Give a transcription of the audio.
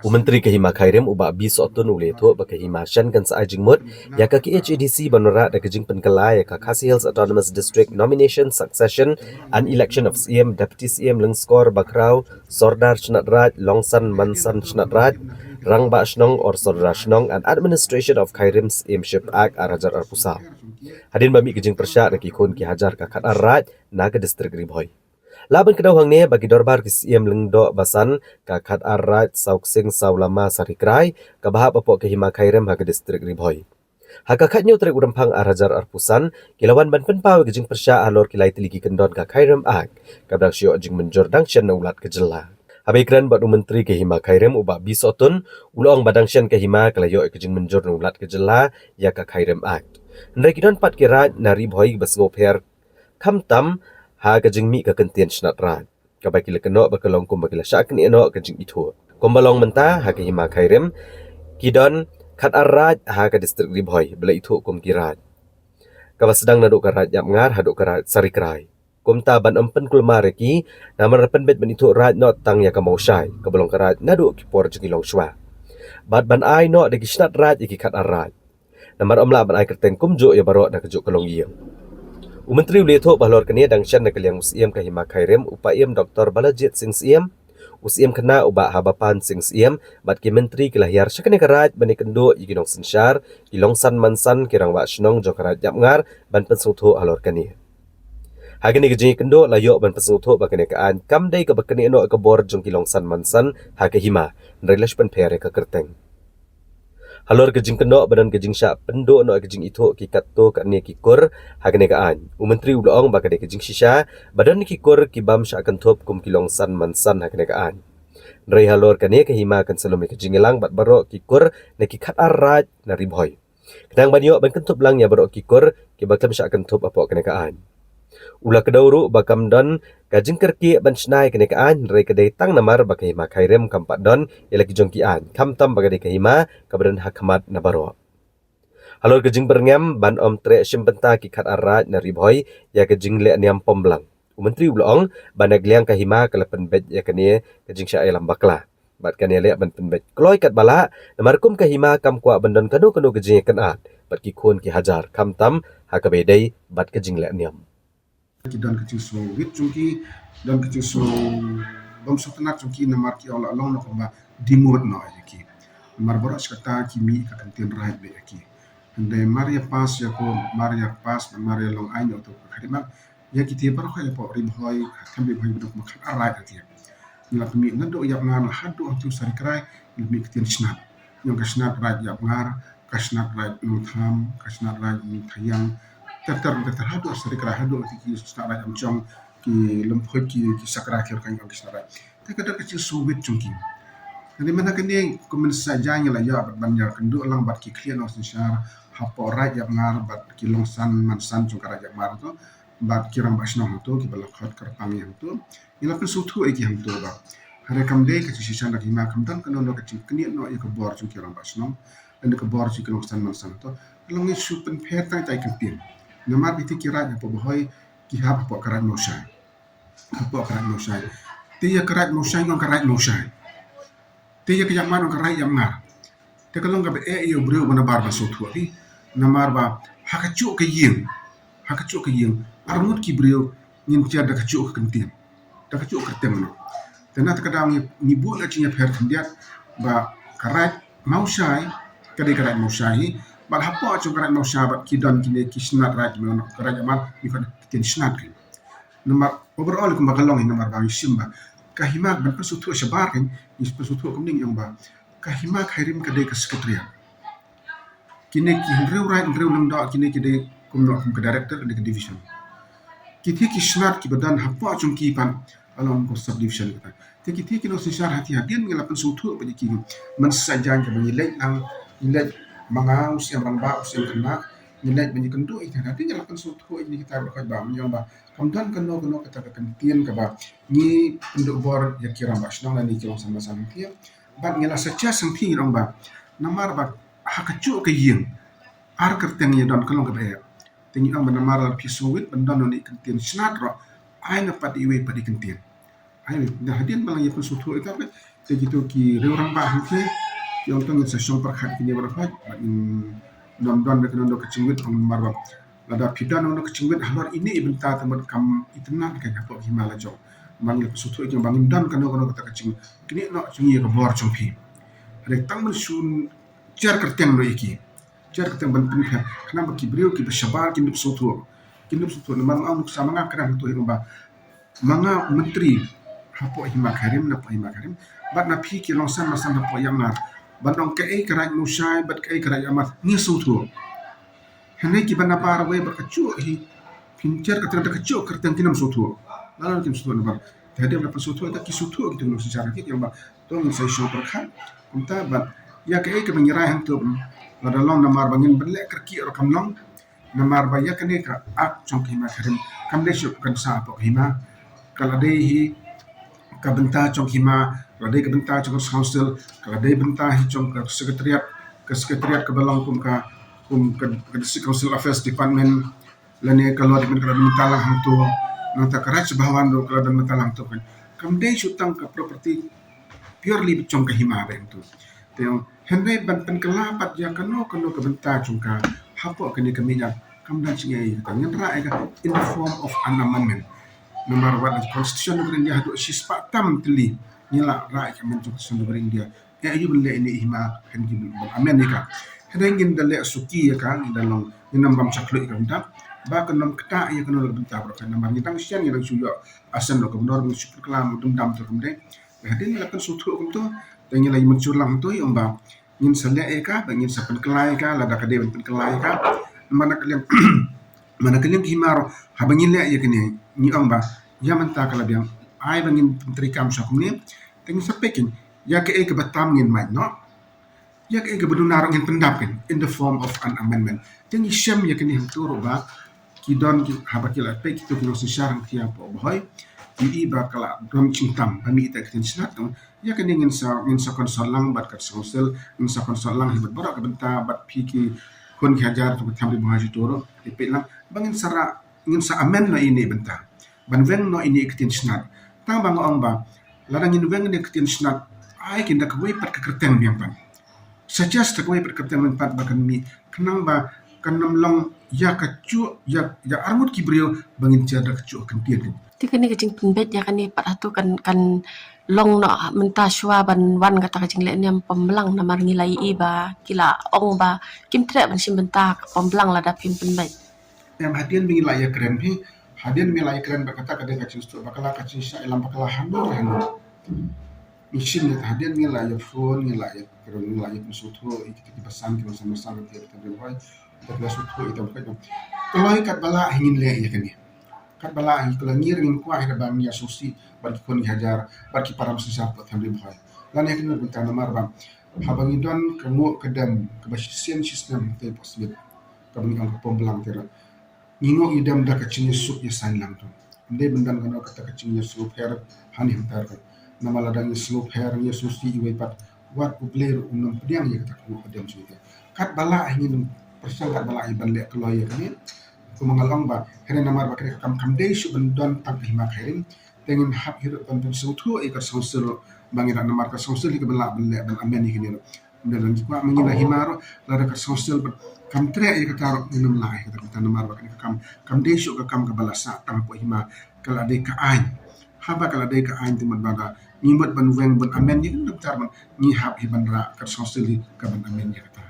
Umentri Kahima Khairim ubah bis otun ule tu bakahima shan kan sa ajingmut ya ka KHADC banora da kajing penkala ya ka Khasi Hills Autonomous District Nomination Succession and Election of CM Deputy CM Lengskor Bakrau Sordar Chnatrat Longsan Mansan Chnatrat Rangba Shnong or Sordar Shnong and Administration of Khairim's Aimship Act Arajar Arpusal. Hadin bami kajing persya raki khun ki hajar ka khat arrat na ka distrik Ribhoi. Laban kedau hang ne bagi dorbar ki siem lengdo basan ka khat arat sauksing saulama sarikrai ka bahap apok ke hima khairem ha ke distrik Ribhoi. Ha ka khat nyu trek urampang arajar arpusan kilawan ban penpau ke jing persya alor kilai teliki kendon ka khairem ak ka brak syo jing menjor dangshan na ulat ke jela. Habai kran batu menteri ke hima khairem uba bisotun ulong badangshan ke hima kalayo ke jing menjor na ulat ke jela ya ka khairem ak. Ndai kidon pat kirat na Ribhoi basngopher kam tam ha kajing mi ka kentian snat rat ka baki le keno ba kalong kum baki la syak ni eno kajing itu kombalong menta ha ka hima khairem kidon khat arraj ha ka distrik Ribhoi bela itu kum kirat ka sedang nadu ka rat yap ngar hadu ka rat sarikrai kum ta ban empen kulma reki namar pen bet ben itu rat no tang ya ka maushai ka belong ka rat nadu ki por jiki long shwa bat ban ai no de ki snat rat iki khat arraj namar omla ban ai kerteng kumjo ya baro da kajuk kalong yeng Umentri Uleto bahlor kenia dangshan na kaliang usiem ka hima khairem upayem Dr. Balajit Singh Siem usiem kena uba habapan Singh Siem bat ki menteri kelahiar syakane karat bani kendo iginong sensyar ilongsan mansan kirang wa shnong jokarat yapngar ban pensutho halor kenia hagani gejing kendo layo ban pensutho bakane kaan kamdai ka bakane no ka bor jong kilongsan mansan ha ka hima nrilash pan phere ka kerteng Halor kejing keno badan kejing syak pendo no kejing itu ki katto ka ne ki kur hagne ka an umentri ulong ba ka de kejing shisha badan ki kur ki bam syak kan thop kum kilong san mansan hagne ka an rei halor ka ne ka hima kan salome kejing elang bat baro ki kur ne ki khat arraj na Ribhoi kedang banyo ban kan thop lang ya baro ki kur ki bakam syak kan thop apo kene ka an Ula kedauru bakam don kajing kerki ban snai kene kaan rei kedai tang namar bakai hima khairem kampat don ila ki jongki an kam tam bagai hima kabadan hakamat nabaro Halor kajing berngam ban om tre simpenta ki khat arat na Ribhoi ya kajing le niam pomblang Menteri ulong ban agliang ka hima kala penbet ya kene kajing sya alam bakla bat kane le ban penbet kloi kat bala namar kum ka hima kam kwa bandon kanu kanu kajing kan at bat ki khun ki hajar kam tam hakabedai bat kajing le niam dan kecil so wit chunki dan kecil so bam so tanak chunki namar ki ola long no kamba dimod no yaki mar boras kata ki mi ka kantin right be yaki ande maria pas ya ko maria pas maria long ai no to khadima ya ki te bar ko ya po Ribhoi kan be bhai buduk makhan arai ati la mi na do ya ngar hadu antu sarikrai mi kitin snap yang ka snap right ya ngar ka snap right no tham ka snap right ni thayang ter hadu sarikrai hadu ki snap right am chong ki lempoi ki sakra ki kan ki snap right te kada kecil suwit chungki jadi mana kini komen saja la ya banyak kendu lang bat ki klien os syar hapo raja ngar bat ki longsan mansan chung raja mar to bat kirang basno to ki balak khat karpang yang to ila pun sutu e ki ham to ba hare kam de ki shishan lagi ma kam dan kanu no ki kini no ya ko bor chung kirang basno dan ko bor chung longsan mansan to long ni supen pher tai tai kan tin namar biti kira ya po boy ki hap po karat no shay hapo karat no shay tiya karat no shay no karat no shay tiya ke yang mano karai yang ngar te kalong ka be e yo brio bana bar ba sotu ati namar ba hakachu ke yeng armut ki brio nin tia da kachu ke kentin da kachu ke temno te na te kadang ni bu la chinya pher kendiat ba karai mausai kadai karai mausai ba hapo chu karai mausai ba kidon kine kisnat raj no karai jamal ni kan tin snat kin namar overall ko makalong namar ba simba kahimak ban pesutu sebar kan is pesutu kumning yang ba kahimak hairim kadai ke sekretariat kini ki rew right rew lemda kini kide kumno kum ke director ke division kiti ki snat ki badan hapa chung ki pan along ko subdivision kata te kiti ki no sisar hati hadian ngela pesutu ba ki man sajan ke bani lang nilai manga usia ramba usia kena nilai bani kendo itu hati ngela pesutu ini kita berkat ba yang ba kamdan keno kata kentien ka ba ni penduk bor ya kira ba shnong ni kilo sama sama dia bat ngela sacha sampi rong ba namar ba hakachu ke yin ar kerteng ya don kalong ka ba tingi ang namar pisowit bandon ni kentien snat ro ai na pat iwe padi kentien ai na hadin malang ya pesutu itu gitu ki orang bah ke ki ontong sa shong perkhat ki ne berapa dom don ke nondo kecingwit on marwa lada pidan nondo kecingwit halor ini ibenta temat kam itna ka gapo himala jong mangi sutu jong bangin dan kan nondo kata kecing kini no cungi ka bor jong pi rek tang men sun cer kerteng no iki cer kerteng ban pun ka kana ki brio ki shabar ki sutu na mang ang sama ngakran to ba mga menteri hapo hima karim na po hima karim bat na pi ki long san masan na po yamar bat nong ke ai karai musai bat ke ai karai amat ni sutu hanai ki bana par we ba kacu hi pincer ka kacu kerteng kinam sutu lalu kim sutu na ba tadi na sutu ta ki sutu gitu no secara ki yang ba to ngi sai show perkhan kunta bat ya ke ai ka mengira hang tu lada long na mar bangin berle kerki ro kam long na mar ba ya kane ka ak chong hima karim kam de shu kan sa po hima kalau ada ka benta chong hima kalau ada ka benta chong council kalau ada benta hi chong ka sekretariat ka balang kum ka district council affairs department lane kalau ada benta lang hang tu nang ta karach bahawan do kalau ada benta lang tu kan kam de shutang ka property purely chong ka hima ba tu teo henry ban pen kelapat ya kano ka benta chong ka hapo kani kaminya kam dan singai ka ngan ra ka in the form of an amendment nomor wat constitution negeri India hadu sispa tam teli nila ra ka men constitution negeri India ya ayu belle ini hima kan gi Amerika hedengin dalle suki ya kan dalong ninam bam chaklo ka benta ba kan nom kta ya kan lo benta bro kan namar ni tang sian ya suyo asan lo gubernur mu super klam dum dam to kumde hadin la kan sutu kum to dan nila mencur lam to yomba ngin sale ka bangin sapan kelai ka lada ka de pen kelai ka mana kalian himaro habangin le ya kini ni amba ya menta kala biang ai bangin menteri kam sa kumne teng sapekin ya ke ke batam ngin mai no ya ke bedunar ngin pendapin in the form of an amendment teng syam ya kini hanturo ba ki don ki habakila pe ki to kino sisarang kia po boy i ba kala don cintam bami ita kitin sinat ya kini ngin sa konsolang bat kat sosel ngin sa konsolang hibat borak ka benta bat piki kon ki hajar to tamri bohaji toro ipe lam bangin sara ngin sa amen na ini benta ban veng no ini ikitin snat tang bang ong ba ladang in veng ni ikitin snat ai kinda ka wei pat ka kerteng biang pan suggest ka wei pat kerteng men pat bakan mi kenang ba kanam long ya ka cu ya armut ki brio bangin tiada ka cu kan tiad ti kani kacing pembet ya kani pat hatu kan long no menta shwa ban wan kata kacing le niam pembelang na mar ngilai iba kila ong ba kim tre ban sim benta pembelang la da pim pembet yang hadian bingi laya keren pi hadian mi laya keren berkata kada kacing stu bakala kacing sya ilam bakala hanu Isin ya hadian mi laya phone mi laya keren mi laya sutu ikiti pesan ki sama-sama dia kita boy kita sutu itu bukan kalau ikat bala ingin le ya kani kat bala hi kalau ngir ngin kwa hada bang ya susi bagi kon hajar bagi para sisa pot hamdi boy lan ya kini bentar nomor bang habang idon kamu kedam kebasisian sistem te posbit kami ang pembelang tera ningo idam da kacing sup ya sanlang tu ande bendan kana kata kacing sup hair hani hantar kan nama ladang sup hair ya susi iwe pat wat ubler unam pediang ya kata ku pedam suite kat bala ingin persen kat bala iban le kalau ya kini ku mangalong ba hene namar ba kare kam dei su bendan tak hima khairin tengen hap hirup bantu sutu ikat sonsel bangira namar ka sonsel ke bala bele ban amen ni kini dalam jikwa mengina himaro lara ka sonsel kam tre ya kata minum lai kata namar ba kam dei su ka kam ka bala sa tam po hima kala dei ka ain haba kala dei ka ain timat bada nimot ban weng ban amen ni bentar ni hap hiban ra ka sonsel ka ban amen ya kata